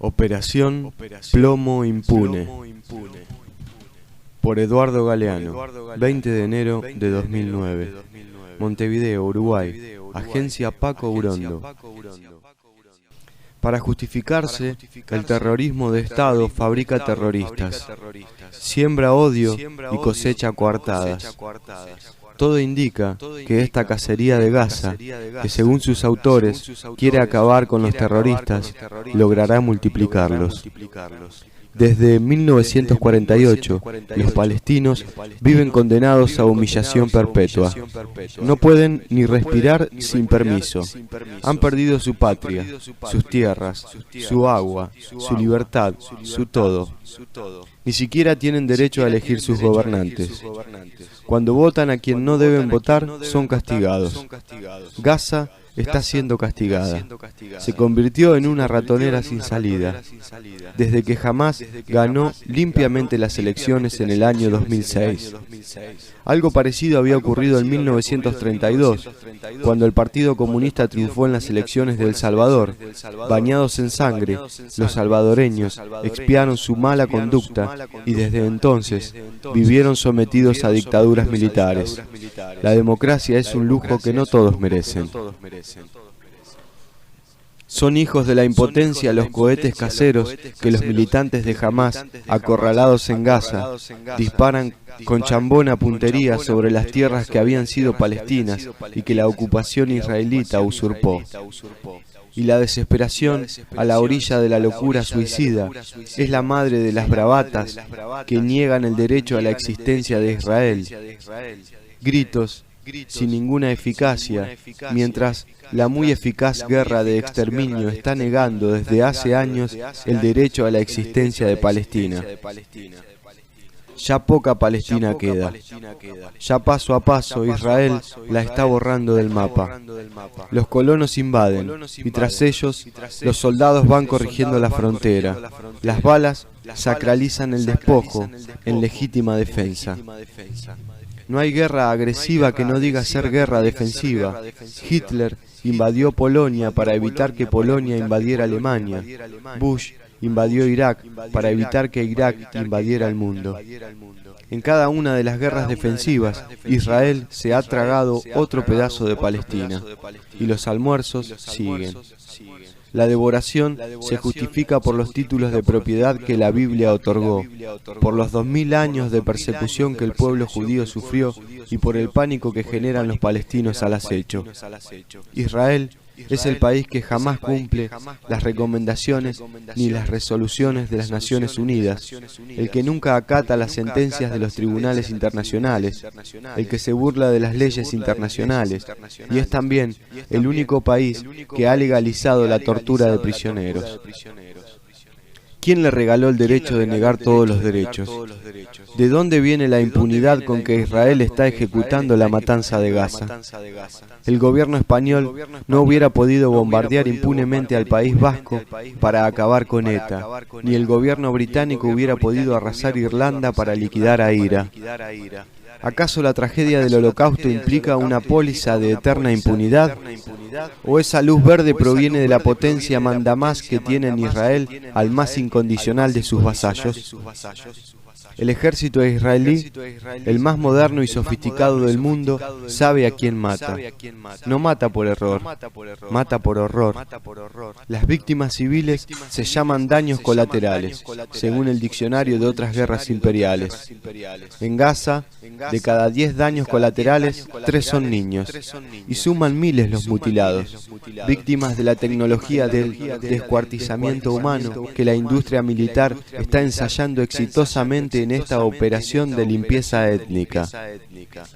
Operación Plomo Impune, por Eduardo Galeano, 20 de enero de 2009, Montevideo, Uruguay, Agencia Paco Urondo. Para justificarse, el terrorismo de Estado fabrica terroristas, siembra odio y cosecha coartadas. Todo indica que esta cacería de Gaza, que según sus autores quiere acabar con los terroristas, logrará multiplicarlos. Desde 1948, los palestinos viven condenados a humillación perpetua. No pueden ni respirar sin permiso. Han perdido su patria, sus tierras, su agua, su libertad, su todo. Ni siquiera tienen derecho a elegir sus gobernantes. Cuando votan a quien no deben votar, son castigados. Gaza está siendo castigada. Se convirtió en una ratonera sin salida. Desde que Hamás ganó limpiamente las elecciones en el año 2006. Algo parecido había ocurrido en 1932, cuando el Partido Comunista triunfó en las elecciones de El Salvador. Bañados en sangre, los salvadoreños expiaron su mala conducta y desde entonces vivieron sometidos a dictaduras militares. La democracia es un lujo que no todos merecen. Son hijos de la impotencia los cohetes caseros que los militantes de Hamás, acorralados en Gaza, disparan con chambona puntería sobre las tierras que habían sido palestinas y que la ocupación israelita usurpó. Y la desesperación, a la orilla de la locura suicida, es la madre de las bravatas que niegan el derecho a la existencia de Israel. Gritos sin ninguna eficacia, mientras la muy eficaz guerra de exterminio está negando desde hace años el derecho a la existencia de Palestina. Ya poca Palestina queda. Ya paso a paso Israel la está borrando del mapa. Los colonos invaden y tras ellos los soldados van corrigiendo la frontera. Las balas sacralizan el despojo en legítima defensa. No hay guerra agresiva que no diga ser guerra defensiva. Hitler invadió Polonia para evitar que Polonia invadiera Alemania. Bush invadió Irak para evitar que Irak invadiera el mundo. En cada una de las guerras defensivas, Israel se ha tragado otro pedazo de Palestina, y los almuerzos siguen. La devoración se justifica por los títulos de propiedad que la Biblia otorgó, por los 2000 años de persecución que el pueblo judío sufrió y por el pánico que generan los palestinos al acecho. Israel es el país que jamás cumple las recomendaciones ni las resoluciones de las Naciones Unidas, el que nunca acata las sentencias de los tribunales internacionales, el que se burla de las leyes internacionales, y es también el único país que ha legalizado la tortura de prisioneros. ¿Quién le regaló el derecho de negar todos los derechos? ¿De dónde viene la impunidad con que Israel está ejecutando la matanza de Gaza? El gobierno español no hubiera podido bombardear impunemente al País Vasco para acabar con ETA, ni el gobierno británico hubiera podido arrasar Irlanda para liquidar a IRA. ¿Acaso la tragedia del Holocausto implica una póliza de eterna impunidad? ¿O esa luz verde proviene de la potencia mandamás que tiene en Israel al más incondicional de sus vasallos? El ejército israelí, el más moderno y sofisticado del mundo, sabe a quién mata. No mata por error, mata por horror. Las víctimas civiles se llaman daños colaterales, según el diccionario de otras guerras imperiales. En Gaza, de cada 10 daños colaterales, 3 son niños, y suman miles los mutilados, víctimas de la tecnología del descuartizamiento humano que la industria militar está ensayando exitosamente en esta operación de limpieza étnica.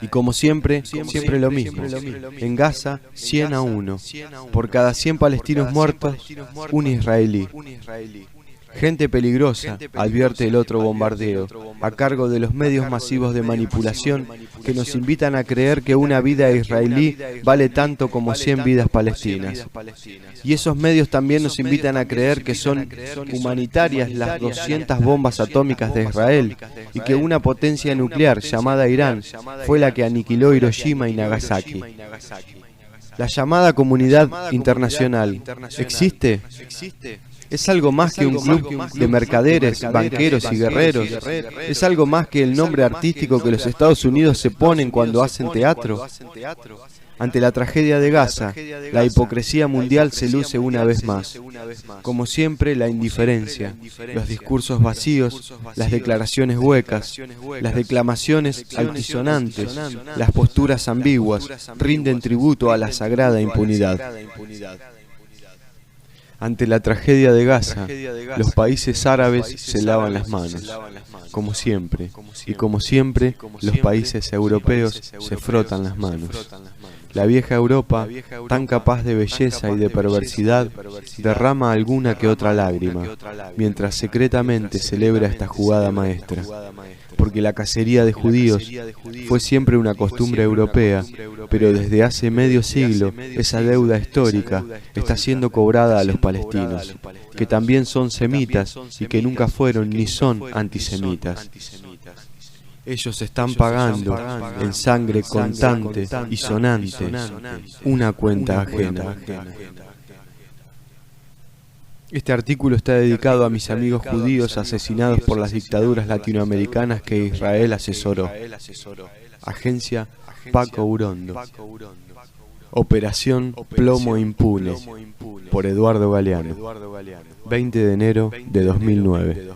Y como siempre lo mismo. En Gaza, 100 a 1. Por cada 100 palestinos muertos, un israelí. Gente peligrosa, advierte el otro bombardeo, a cargo de los medios masivos de manipulación que nos invitan a creer que una vida israelí vale tanto como 100 vidas palestinas. Y esos medios también nos invitan a creer que son humanitarias las 200 bombas atómicas de Israel y que una potencia nuclear llamada Irán fue la que aniquiló Hiroshima y Nagasaki. La llamada comunidad internacional, ¿existe? ¿Es algo más que un club de mercaderes, banqueros y guerreros? ¿Es algo más que el nombre artístico que los Estados Unidos se ponen cuando hacen teatro? Ante la tragedia de Gaza, la hipocresía mundial se luce una vez más. Como siempre, la indiferencia, los discursos vacíos, las declaraciones huecas, las declamaciones altisonantes, las posturas ambiguas, rinden tributo a la sagrada impunidad. Ante la tragedia de Gaza, los países árabes se lavan las manos, como siempre, y como siempre, los países europeos se frotan las manos. La vieja Europa, tan capaz de belleza y de perversidad, derrama alguna que otra lágrima, mientras secretamente celebra esta jugada maestra. Porque la cacería de judíos fue siempre una costumbre europea, pero desde hace medio siglo esa deuda histórica está siendo cobrada a los palestinos, que también son semitas y que nunca fueron ni son antisemitas. Ellos están pagando en sangre contante y sonante una cuenta ajena. Este artículo está dedicado a mis amigos judíos asesinados por las dictaduras latinoamericanas que Israel asesoró. Agencia Paco Urondo. Operación Plomo Impune, por Eduardo Galeano. 20 de enero de 2009.